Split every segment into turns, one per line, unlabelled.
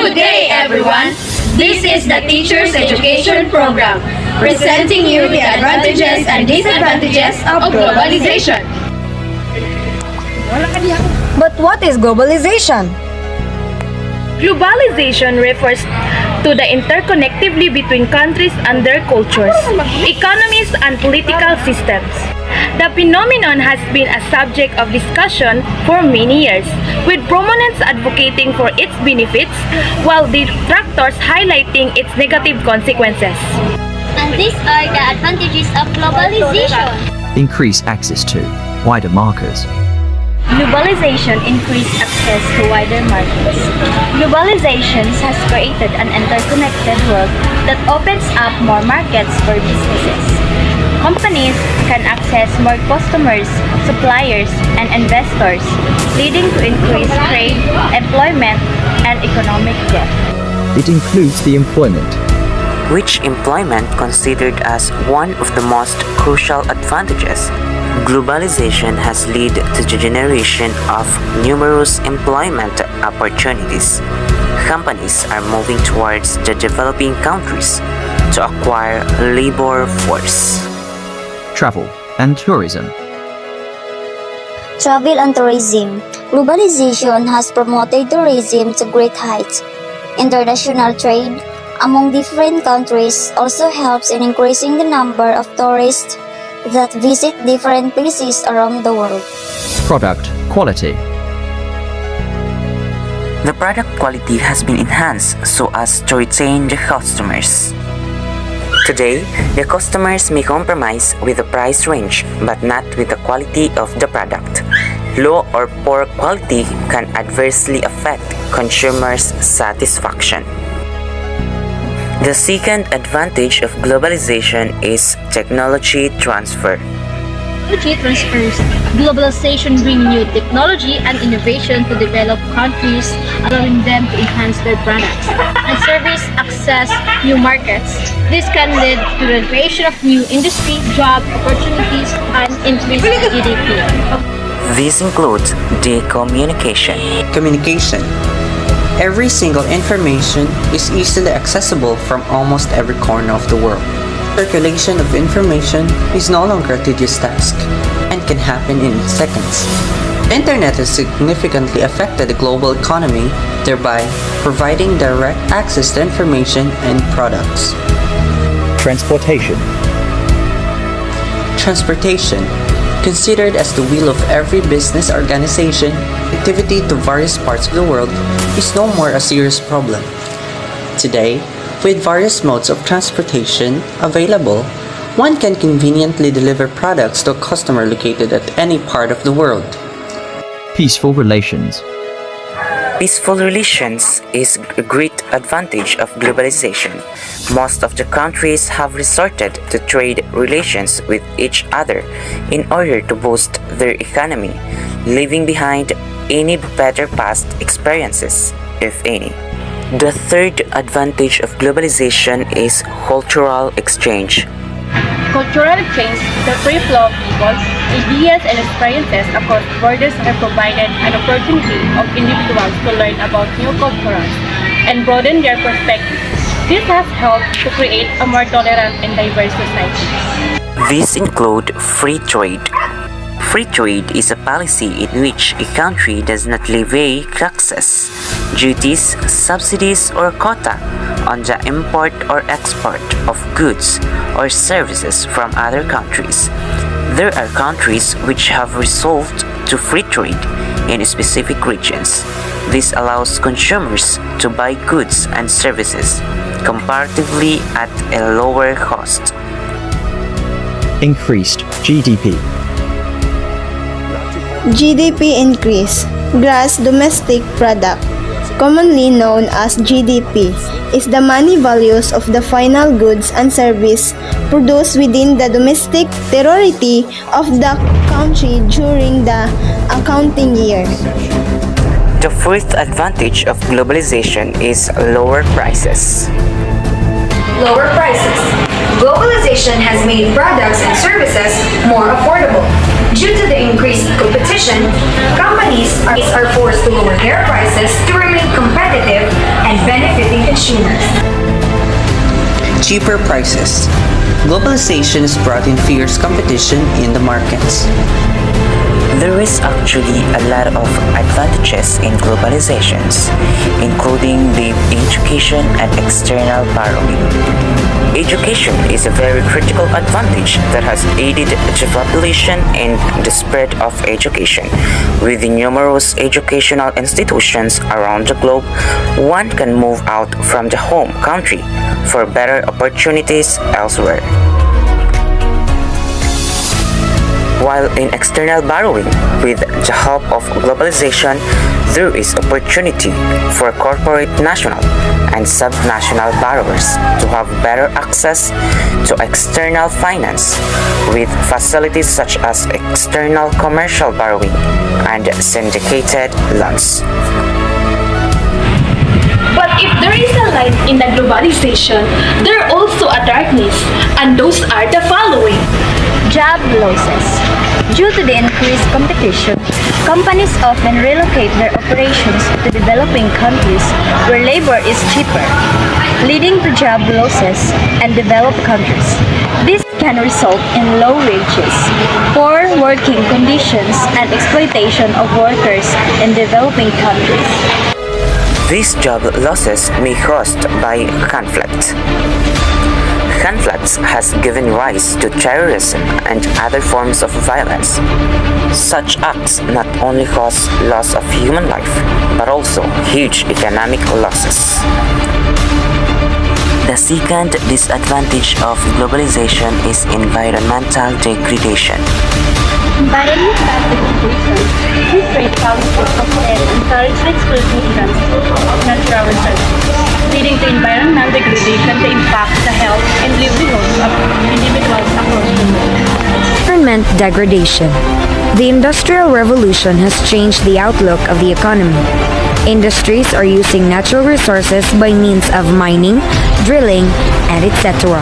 Good day, everyone! This is the Teacher's Education Program, presenting you the advantages and disadvantages of globalization.
But what is globalization?
Globalization refers to the interconnectivity between countries and their cultures, economies, and political systems. The phenomenon has been a subject of discussion for many years, with proponents advocating for its benefits, while detractors highlighting its negative consequences.
And these are the advantages of globalization.
Increase access to wider markets.
Globalization increased access to wider markets. Globalization has created an interconnected world that opens up more markets for businesses. Companies can access more customers, suppliers, and investors, leading to increased trade, employment, and economic growth.
It includes the employment,
which employment considered as one of the most crucial advantages. Globalization has led to the generation of numerous employment opportunities. Companies are moving towards the developing countries to acquire labor force.
travel, and tourism.
Travel and tourism. Globalization has promoted tourism to great heights. International trade among different countries also helps in increasing the number of tourists that visit different places around the world.
Product quality.
The product quality has been enhanced so as to retain the customers. Today, the customers may compromise with the price range but not with the quality of the product. Low or poor quality can adversely affect consumers' satisfaction. The second advantage of globalization is technology transfer.
Technology transfers. Globalization brings new technology and innovation to developed countries, allowing them to enhance their products and service access new markets. This can lead to the creation of new industry, job opportunities, and increased GDP.
These include the communication.
Communication. Every single information is easily accessible from almost every corner of the world. Circulation of information is no longer a tedious task and can happen in seconds. The internet has significantly affected the global economy, thereby providing direct access to information and products.
Transportation.
Transportation. Considered as the wheel of every business organization, activity to various parts of the world is no more a serious problem. Today, with various modes of transportation available, one can conveniently deliver products to a customer located at any part of the world.
Peaceful relations.
Peaceful relations is a great advantage of globalization. Most of the countries have resorted to trade relations with each other in order to boost their economy, leaving behind any better past experiences, if any. The third advantage of globalization is cultural exchange.
Cultural exchange, the free flow of people, ideas, and experiences across borders have provided an opportunity of individuals to learn about new cultures and broaden their perspectives. This has helped to create a more tolerant and diverse society.
These include free trade. Free trade is a policy in which a country does not levy taxes, duties, subsidies, or quota on the import or export of goods or services from other countries. There are countries which have resolved to free trade in specific regions. This allows consumers to buy goods and services comparatively at a lower cost.
Increased GDP.
GDP increase, gross domestic product, commonly known as GDP, is the money values of the final goods and service produced within the domestic territory of the country during the accounting year.
The fourth advantage of globalization is lower prices.
Lower prices. Globalization has made products and services more affordable. Due to the increased competition, companies are forced to lower their prices to remain competitive and benefit
cheaper prices. Globalization has brought in fierce competition in the markets.
There is actually a lot of advantages in globalizations, including the education and external borrowing. Education is a very critical advantage that has aided the population and the spread of education. With the numerous educational institutions around the globe, one can move out from the home country for better opportunities elsewhere. While in external borrowing, with the help of globalization, there is opportunity for corporate national and subnational borrowers to have better access to external finance with facilities such as external commercial borrowing and syndicated loans.
But if there is a light in the globalization, there are also a darkness, and those are the following.
Job losses. Due to the increased competition, companies often relocate their operations to developing countries where labor is cheaper, leading to job losses in developed countries. This can result in low wages, poor working conditions, and exploitation of workers in developing countries.
These job losses may be caused by conflict. Conflicts has given rise to terrorism and other forms of violence. Such acts not only cause loss of human life, but also huge economic losses. The second disadvantage of globalization is environmental degradation.
Environmental degradation. This trade policies often encourage the exploitation of natural resources, leading to environmental degradation to impact the health and livelihoods of individuals across the world.
Environment degradation. The Industrial Revolution has changed the outlook of the economy. Industries are using natural resources by means of mining, drilling, and etc.,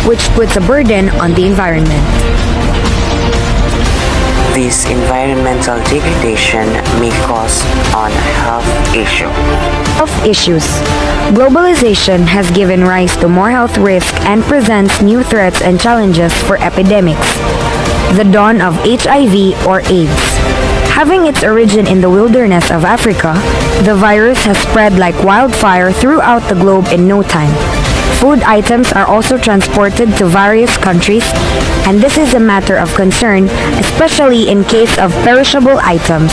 which puts a burden on the environment.
This environmental degradation may cause on health issues.
Health issues. Globalization has given rise to more health risks and presents new threats and challenges for epidemics. The dawn of HIV or AIDS. Having its origin in the wilderness of Africa, the virus has spread like wildfire throughout the globe in no time. Food items are also transported to various countries, and this is a matter of concern, especially in case of perishable items.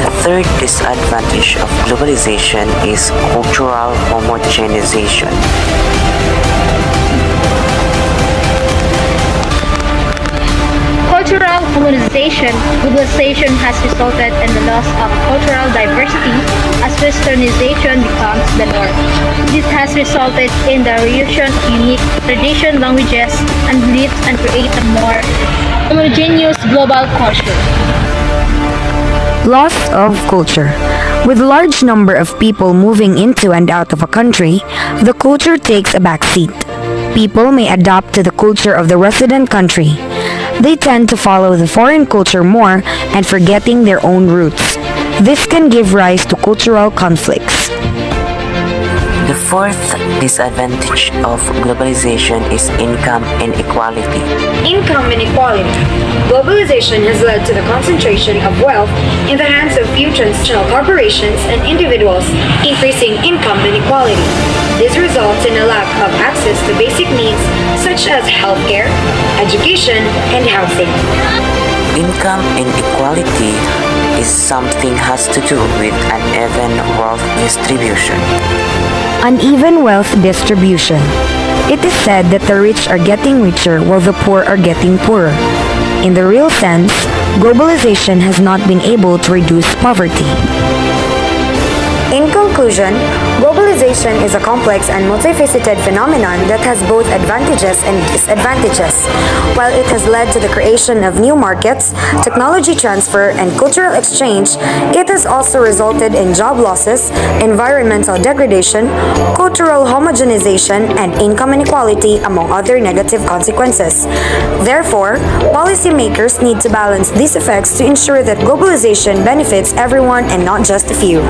The third disadvantage of globalization is cultural homogenization.
Cultural globalization has resulted in the loss of cultural diversity as westernization becomes the norm. This has resulted in the erosion of unique traditions, languages, and beliefs and create a more homogeneous global culture.
Loss of culture. With a large number of people moving into and out of a country, the culture takes a backseat. People may adapt to the culture of the resident country. They tend to follow the foreign culture more and forgetting their own roots. This can give rise to cultural conflicts.
The fourth disadvantage of globalization is income inequality.
Income inequality. Globalization has led to the concentration of wealth in the hands of few transnational corporations and individuals, increasing income inequality. This results in a lack of access to basic needs such as healthcare, education, and housing.
Income inequality is something has to do with uneven wealth distribution.
Uneven wealth distribution. It is said that the rich are getting richer while the poor are getting poorer. In the real sense, globalization has not been able to reduce poverty.
In conclusion, globalization is a complex and multifaceted phenomenon that has both advantages and disadvantages. While it has led to the creation of new markets, technology transfer, and cultural exchange, it has also resulted in job losses, environmental degradation, cultural homogenization, and income inequality, among other negative consequences. Therefore, policymakers need to balance these effects to ensure that globalization benefits everyone and not just a few.